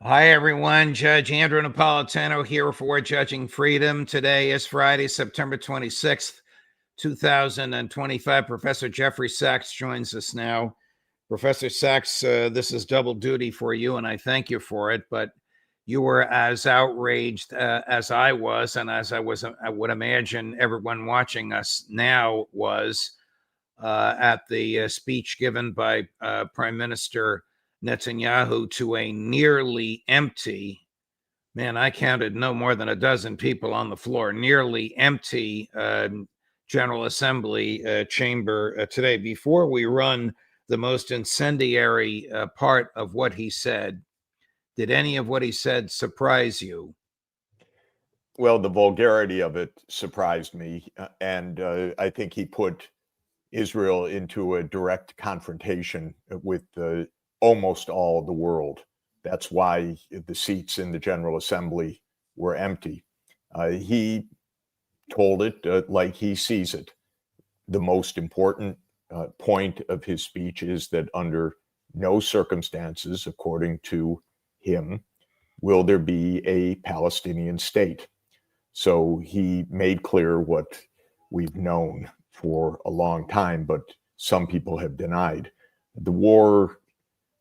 Hi, everyone. Judge Andrew Napolitano here for Judging Freedom. Today is Friday, September 26th, 2025. Professor Jeffrey Sachs joins us now. Professor Sachs, this is double duty for you, and I thank you for it, but you were as outraged as I was, and as I would imagine everyone watching us now was at the speech given by Prime Minister Netanyahu to a nearly empty, man, I counted no more than a dozen people on the floor, nearly empty General Assembly chamber today. Before we run the most incendiary part of what he said, did any of what he said surprise you? Well, the vulgarity of it surprised me. And I think he put Israel into a direct confrontation with almost all of the world. That's why the seats in the General Assembly were empty. He told it like he sees it. The most important point of his speech is that under no circumstances, according to him, will there be a Palestinian state. So he made clear what we've known for a long time, but some people have denied. The war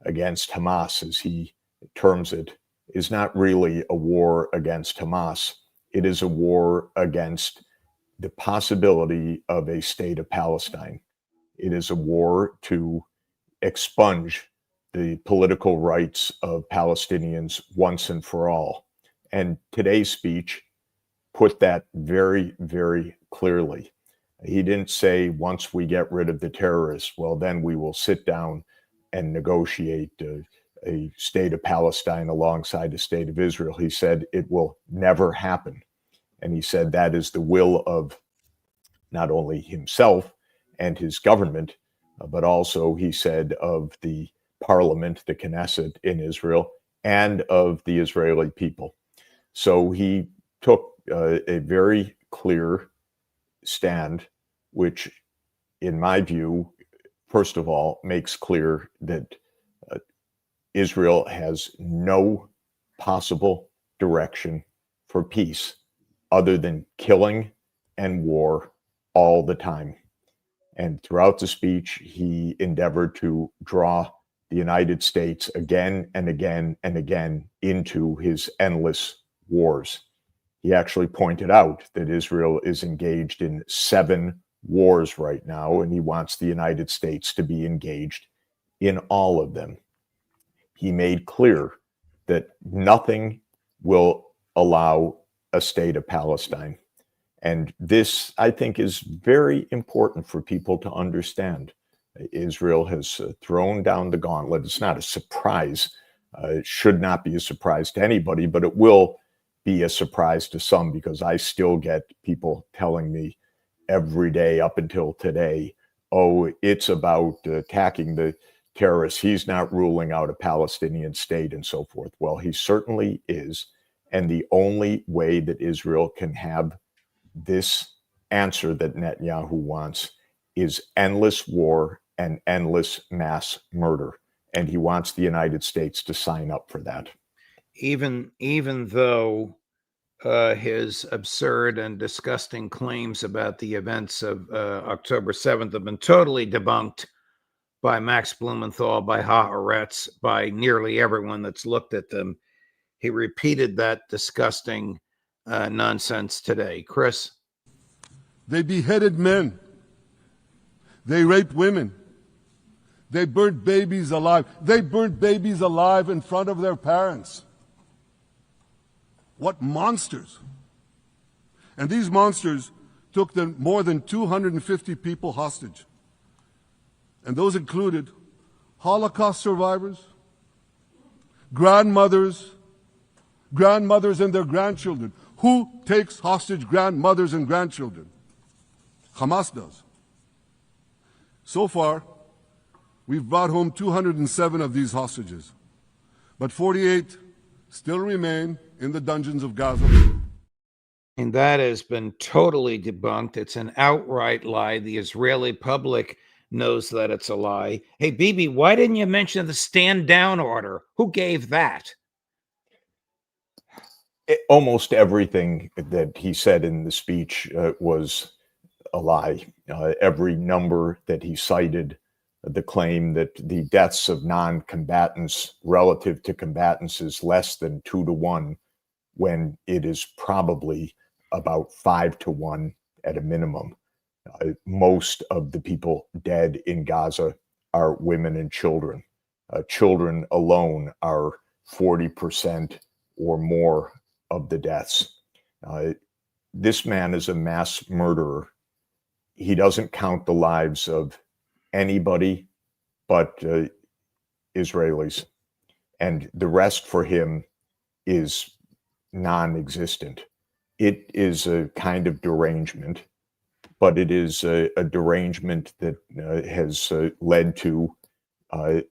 against Hamas, as he terms it, is not really a war against Hamas. It is a war against the possibility of a state of Palestine. It is a war to expunge the political rights of Palestinians once and for all. And today's speech put that very, very clearly. He didn't say, once we get rid of the terrorists, well, then we will sit down and negotiate a state of Palestine alongside the state of Israel. He said it will never happen. And he said that is the will of not only himself and his government, but also, he said, of the parliament, the Knesset in Israel, and of the Israeli people. So he took a very clear stand, which, in my view, first of all, makes clear that Israel has no possible direction for peace other than killing and war all the time. And throughout the speech, he endeavored to draw the United States again and again and again into his endless wars. He actually pointed out that Israel is engaged in 7 wars right now, and he wants the United States to be engaged in all of them. He made clear that nothing will allow a state of Palestine. And this, I think, is very important for people to understand. Israel has thrown down the gauntlet. It's not a surprise. It should not be a surprise to anybody, but it will be a surprise to some, because I still get people telling me every day up until today, oh, it's about attacking the terrorists. He's not ruling out a Palestinian state and so forth. Well, he certainly is. And the only way that Israel can have this answer that Netanyahu wants is endless war and endless mass murder. And he wants the United States to sign up for that. Even though his absurd and disgusting claims about the events of October 7th have been totally debunked by Max Blumenthal, by Haaretz, by nearly everyone that's looked at them, he repeated that disgusting nonsense today. Chris? They beheaded men. They raped women. They burnt babies alive. They burnt babies alive in front of their parents. What monsters. And these monsters took more than 250 people hostage. And those included Holocaust survivors, grandmothers and their grandchildren. Who takes hostage grandmothers and grandchildren? Hamas does. So far, we've brought home 207 of these hostages, but 48 still remain in the dungeons of Gaza. And that has been totally debunked. It's an outright lie. The Israeli public knows that it's a lie. Hey, Bibi, why didn't you mention the stand down order? Who gave that? Almost everything that he said in the speech was a lie. Every number that he cited, the claim that the deaths of non-combatants relative to combatants is less than 2 to 1, when it is probably about 5 to 1 at a minimum. Most of the people dead in Gaza are women and children. Children alone are 40% or more of the deaths. This man is a mass murderer. He doesn't count the lives of anybody but Israelis. And the rest for him is non-existent. It is a kind of derangement, but it is a derangement that has led to a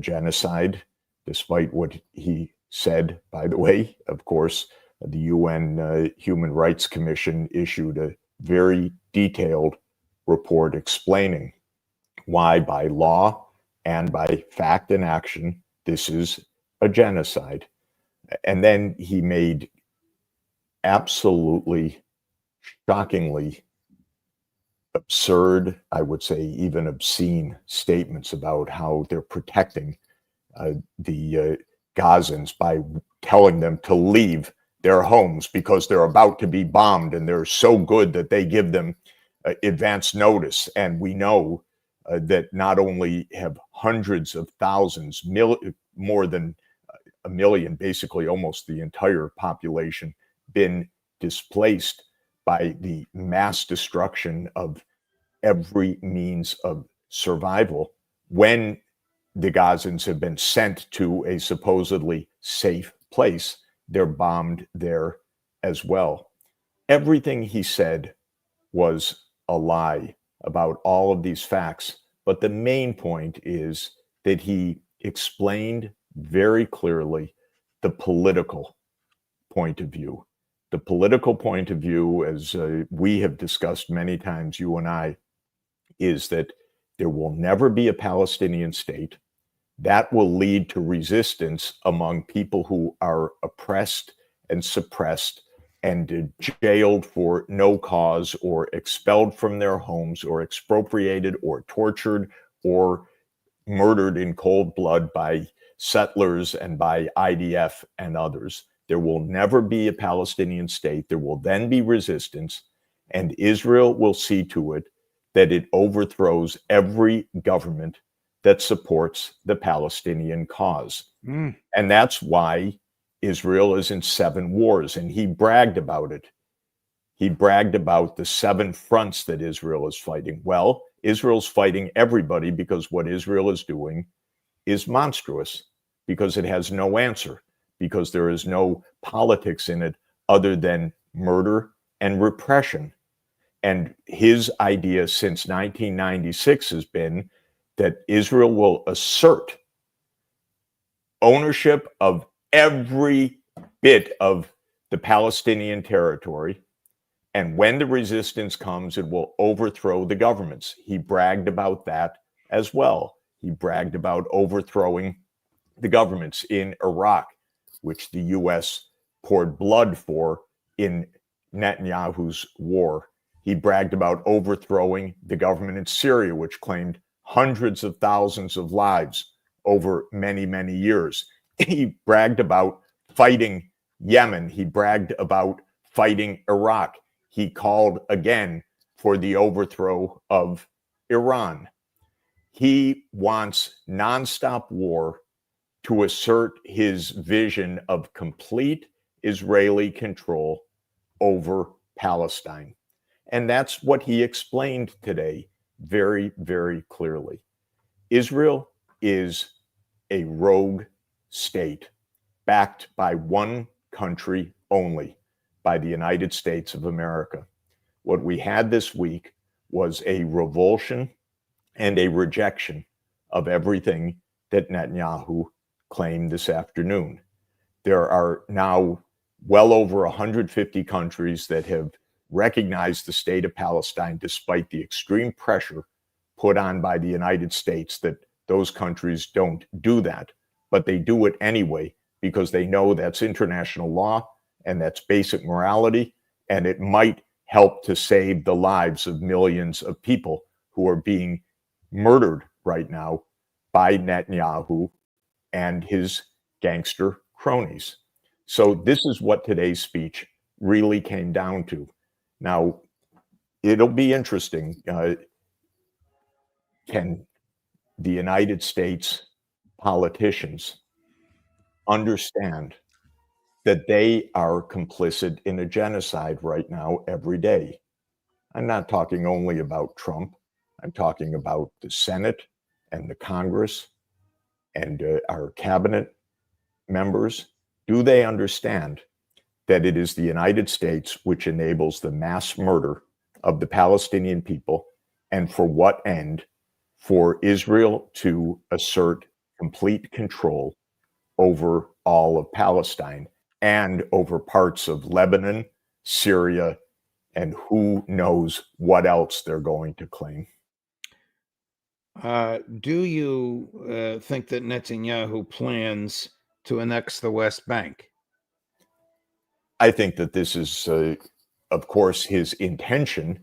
genocide, despite what he said, by the way. Of course, the UN Human Rights Commission issued a very detailed report explaining why, by law and by fact and action, this is a genocide. And then he made absolutely shockingly absurd, I would say even obscene statements about how they're protecting the Gazans by telling them to leave their homes because they're about to be bombed, and they're so good that they give them advance notice. And we know that not only have hundreds of thousands, more than a million, basically almost the entire population, been displaced by the mass destruction of every means of survival. When the Gazans have been sent to a supposedly safe place, they're bombed there as well. Everything he said was a lie about all of these facts. But the main point is that he explained very clearly the political point of view. The political point of view, as we have discussed many times, you and I, is that there will never be a Palestinian state. That will lead to resistance among people who are oppressed and suppressed and jailed for no cause, or expelled from their homes, or expropriated, or tortured, or murdered in cold blood by settlers and by IDF and others. There will never be a Palestinian state. There will then be resistance, and Israel will see to it that it overthrows every government that supports the Palestinian cause. And that's why Israel is in 7 wars, and he bragged about it. He bragged about the 7 fronts that Israel is fighting. Well, Israel's fighting everybody because what Israel is doing is monstrous, because it has no answer, because there is no politics in it other than murder and repression. And his idea since 1996 has been that Israel will assert ownership of every bit of the Palestinian territory. And when the resistance comes, it will overthrow the governments. He bragged about that as well. He bragged about overthrowing the governments in Iraq, which the US poured blood for in Netanyahu's war. He bragged about overthrowing the government in Syria, which claimed hundreds of thousands of lives over many, many years. He bragged about fighting Yemen. He bragged about fighting Iraq. He called again for the overthrow of Iran. He wants nonstop war to assert his vision of complete Israeli control over Palestine. And that's what he explained today very, very clearly. Israel is a rogue state backed by one country only, by the United States of America. What we had this week was a revulsion and a rejection of everything that Netanyahu claimed this afternoon. There are now well over 150 countries that have recognized the state of Palestine, despite the extreme pressure put on by the United States that those countries don't do that. But they do it anyway because they know that's international law and that's basic morality, and it might help to save the lives of millions of people who are being murdered right now by Netanyahu and his gangster cronies. So this is what today's speech really came down to. Now, it'll be interesting. Can the United States politicians understand that they are complicit in a genocide right now every day? I'm not talking only about Trump. I'm talking about the Senate and the Congress and our cabinet members. Do they understand that it is the United States which enables the mass murder of the Palestinian people, and for what end? For Israel to assert complete control over all of Palestine and over parts of Lebanon, Syria, and who knows what else they're going to claim. Do you think that Netanyahu plans to annex the West Bank? I think that this is, of course, his intention.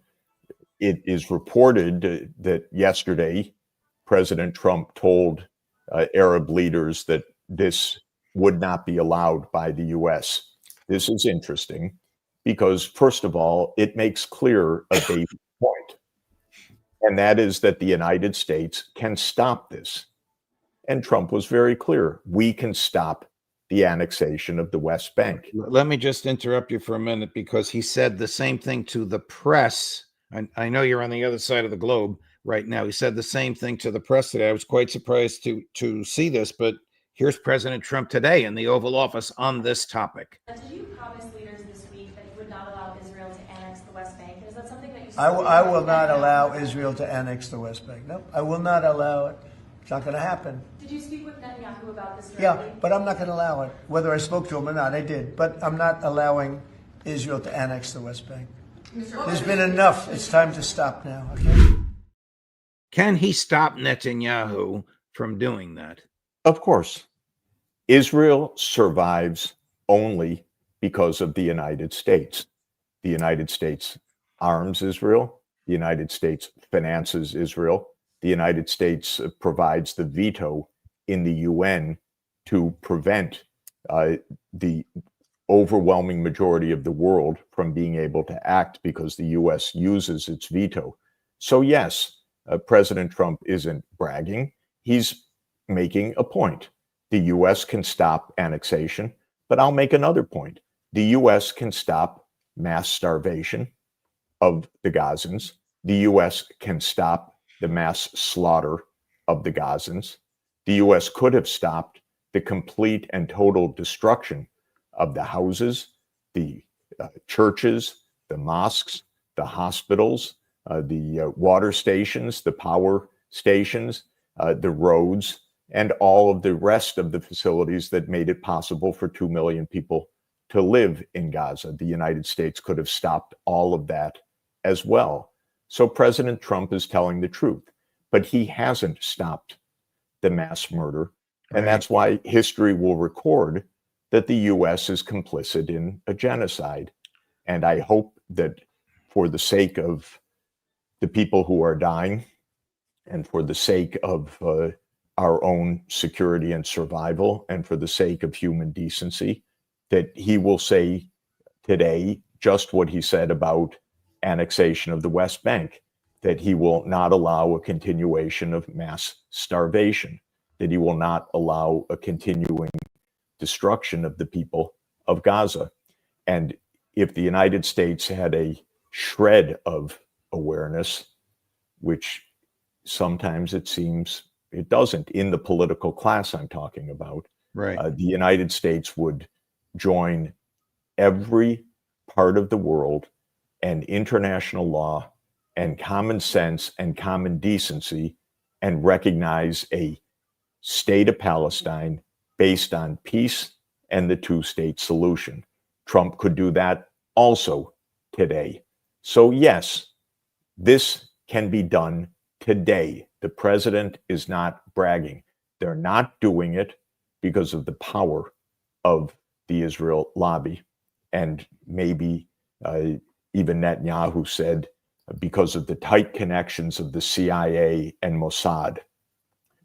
It is reported that yesterday, President Trump told Arab leaders that this would not be allowed by the U.S. This is interesting because, first of all, it makes clear a basic point, and that is that the United States can stop this. And Trump was very clear. We can stop the annexation of the West Bank. Let me just interrupt you for a minute, because he said the same thing to the press. I know you're on the other side of the globe right now. He said the same thing to the press today. I was quite surprised to see this, but here's President Trump today in the Oval Office on this topic. Did you promise leaders this week that you would not allow Israel to annex the West Bank? Is that something that you I will not allow Israel to annex the West Bank. No, I will not allow it. It's not going to happen. Did you speak with Netanyahu about this directly? Yeah, but I'm not going to allow it. Whether I spoke to him or not, I did. But I'm not allowing Israel to annex the West Bank. There's been enough. It's time to stop now. Okay? Can he stop Netanyahu from doing that? Of course. Israel survives only because of the United States. The United States arms Israel. The United States finances Israel. The United States provides the veto in the UN to prevent the overwhelming majority of the world from being able to act because the US uses its veto. So yes, President Trump isn't bragging. He's making a point. The US can stop annexation, but I'll make another point. The US can stop mass starvation of the Gazans. The US can stop the mass slaughter of the Gazans. The US could have stopped the complete and total destruction of the houses, the churches, the mosques, the hospitals, the water stations, the power stations, the roads, and all of the rest of the facilities that made it possible for 2 million people to live in Gaza. The United States could have stopped all of that as well. So President Trump is telling the truth, but he hasn't stopped the mass murder. And that's why history will record that the U.S. is complicit in a genocide. And I hope that for the sake of the people who are dying and for the sake of our own security and survival and for the sake of human decency, that he will say today just what he said about annexation of the West Bank, that he will not allow a continuation of mass starvation, that he will not allow a continuing destruction of the people of Gaza. And if the United States had a shred of awareness, which sometimes it seems it doesn't in the political class I'm talking about, the United States would join every part of the world and international law and common sense and common decency and recognize a state of Palestine based on peace and the two-state solution. Trump could do that also today. So yes, this can be done today. The president is not bragging. They're not doing it because of the power of the Israel lobby. and maybe even Netanyahu said, because of the tight connections of the CIA and Mossad,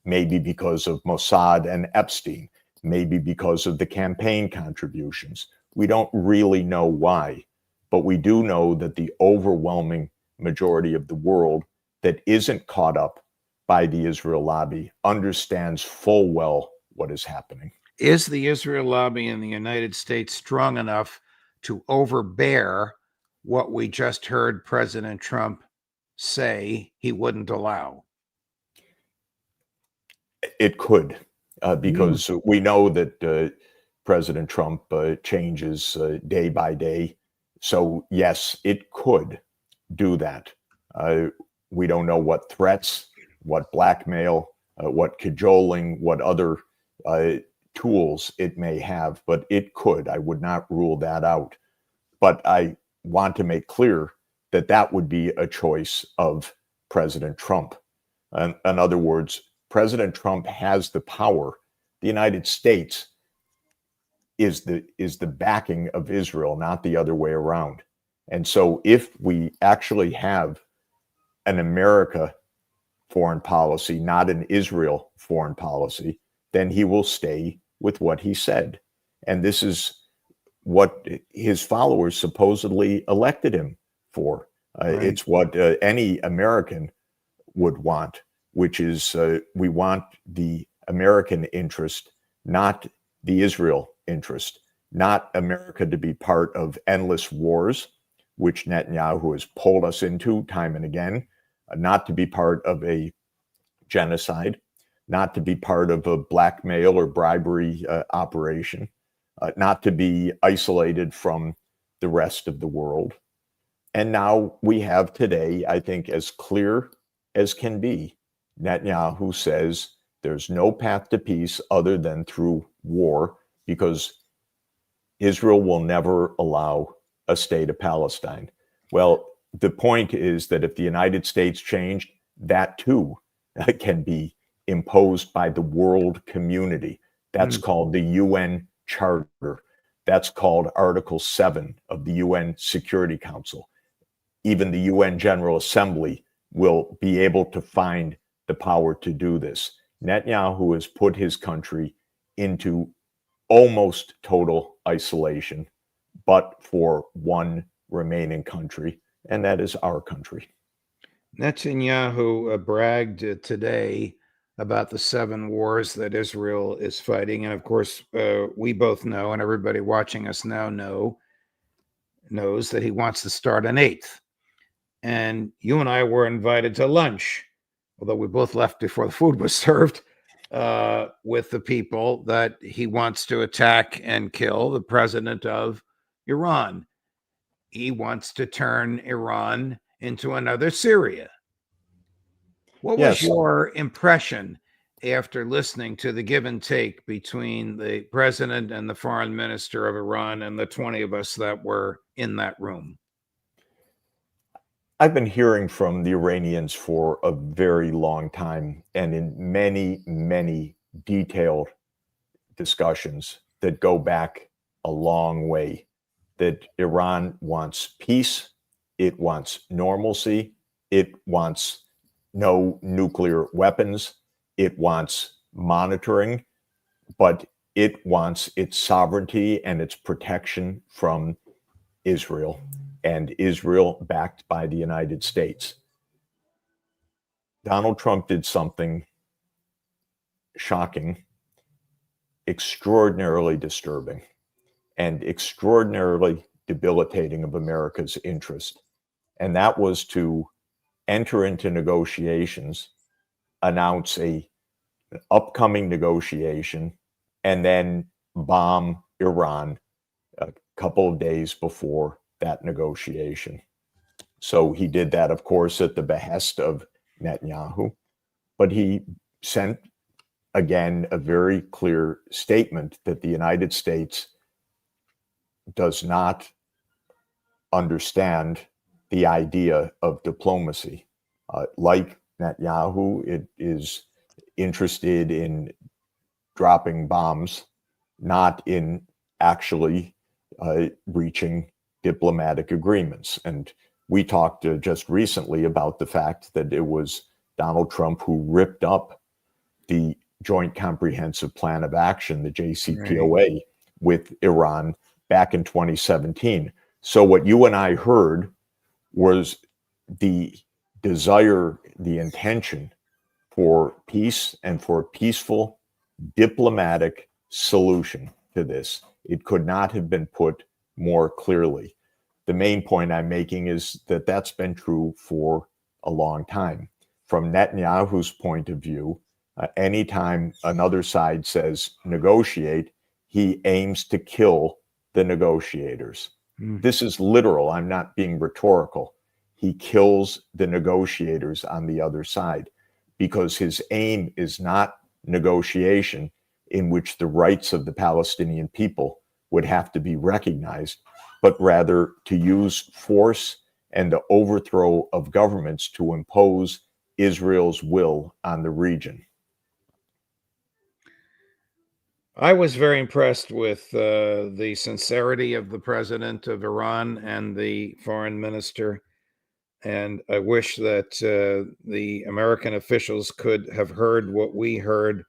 maybe because of Mossad and Epstein, maybe because of the campaign contributions. We don't really know why, but we do know that the overwhelming majority of the world that isn't caught up by the Israel lobby understands full well what is happening. Is the Israel lobby in the United States strong enough to overbear what we just heard President Trump say he wouldn't allow? It could, because we know that President Trump changes day by day. So yes, it could do that. We don't know what threats, what blackmail, what cajoling, what other tools it may have, but it could. I would not rule that out. But I want to make clear that that would be a choice of President Trump. In other words, President Trump has the power. The United States is the backing of Israel, not the other way around. And so if we actually have an America foreign policy, not an Israel foreign policy, then he will stay with what he said. And this is what his followers supposedly elected him for. Right. It's what any American would want, which is we want the American interest, not the Israel interest, not America to be part of endless wars, which Netanyahu has pulled us into time and again, not to be part of a genocide, not to be part of a blackmail or bribery operation, not to be isolated from the rest of the world. And now we have today, I think, as clear as can be, Netanyahu says there's no path to peace other than through war, because Israel will never allow a state of Palestine. Well, the point is that if the United States changed, that too can be imposed by the world community. That's called the UN Charter. That's called Article 7 of the UN Security Council. Even the UN General Assembly will be able to find the power to do this. Netanyahu has put his country into almost total isolation, but for one remaining country, and that is our country. Netanyahu bragged today about the 7 wars that Israel is fighting. And of course, we both know, and everybody watching us now knows that he wants to start an 8th. And you and I were invited to lunch, although we both left before the food was served, with the people that he wants to attack and kill, the president of Iran. He wants to turn Iran into another Syria. What was your impression after listening to the give and take between the president and the foreign minister of Iran and the 20 of us that were in that room? I've been hearing from the Iranians for a very long time, and in many, many detailed discussions that go back a long way, that Iran wants peace, it wants normalcy, it wants no nuclear weapons, it wants monitoring, but it wants its sovereignty and its protection from Israel, and Israel backed by the United States. Donald Trump did something shocking, extraordinarily disturbing, and extraordinarily debilitating of America's interest. And that was to enter into negotiations, announce an upcoming negotiation, and then bomb Iran a couple of days before that negotiation. So he did that, of course, at the behest of Netanyahu, but he sent, again, a very clear statement that the United States does not understand the idea of diplomacy. Like Netanyahu, it is interested in dropping bombs, not in actually reaching diplomatic agreements. And we talked just recently about the fact that it was Donald Trump who ripped up the Joint Comprehensive Plan of Action, the JCPOA, with Iran back in 2017. So what you and I heard was the desire, the intention for peace and for a peaceful diplomatic solution to this. It could not have been put more clearly. The main point I'm making is that that's been true for a long time. From Netanyahu's point of view, anytime another side says negotiate, he aims to kill the negotiators. This is literal. I'm not being rhetorical. He kills the negotiators on the other side because his aim is not negotiation in which the rights of the Palestinian people would have to be recognized, but rather to use force and the overthrow of governments to impose Israel's will on the region. I was very impressed with the sincerity of the president of Iran and the foreign minister. And I wish that the American officials could have heard what we heard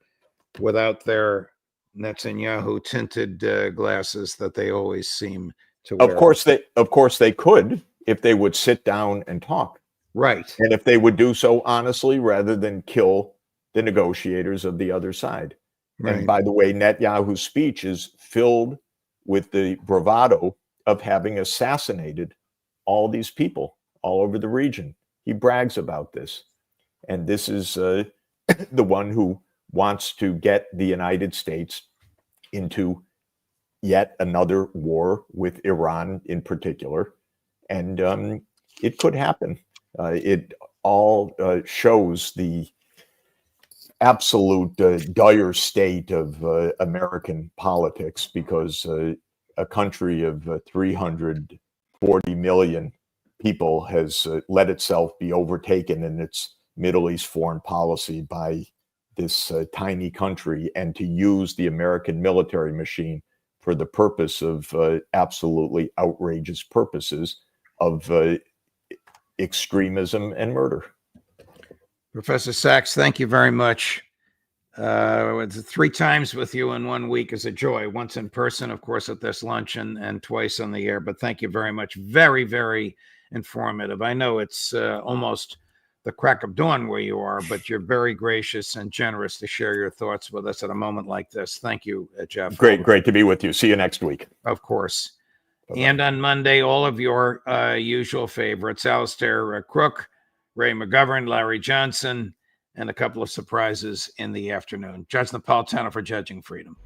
without their Netanyahu tinted glasses that they always seem to wear. Of course they could if they would sit down and talk. Right. And if they would do so honestly rather than kill the negotiators of the other side. Right. And by the way, Netanyahu's speech is filled with the bravado of having assassinated all these people all over the region. He brags about this. And this is the one who wants to get the United States into yet another war with Iran in particular. And it could happen. It all shows the absolute dire state of American politics, because a country of 340 million people has let itself be overtaken in its Middle East foreign policy by this tiny country, and to use the American military machine for the purpose of absolutely outrageous purposes of extremism and murder. Professor Sachs, thank you very much. 3 times with you in 1 week is a joy. Once in person, of course, at this luncheon, and twice on the air. But thank you very much. Very, very informative. I know it's almost the crack of dawn where you are, but you're very gracious and generous to share your thoughts with us at a moment like this. Thank you, Jeff. Great to be with you. See you next week. Of course. Bye-bye. And on Monday, all of your usual favorites: Alistair Crook, Ray McGovern, Larry Johnson, and a couple of surprises in the afternoon. Judge Napolitano for Judging Freedom.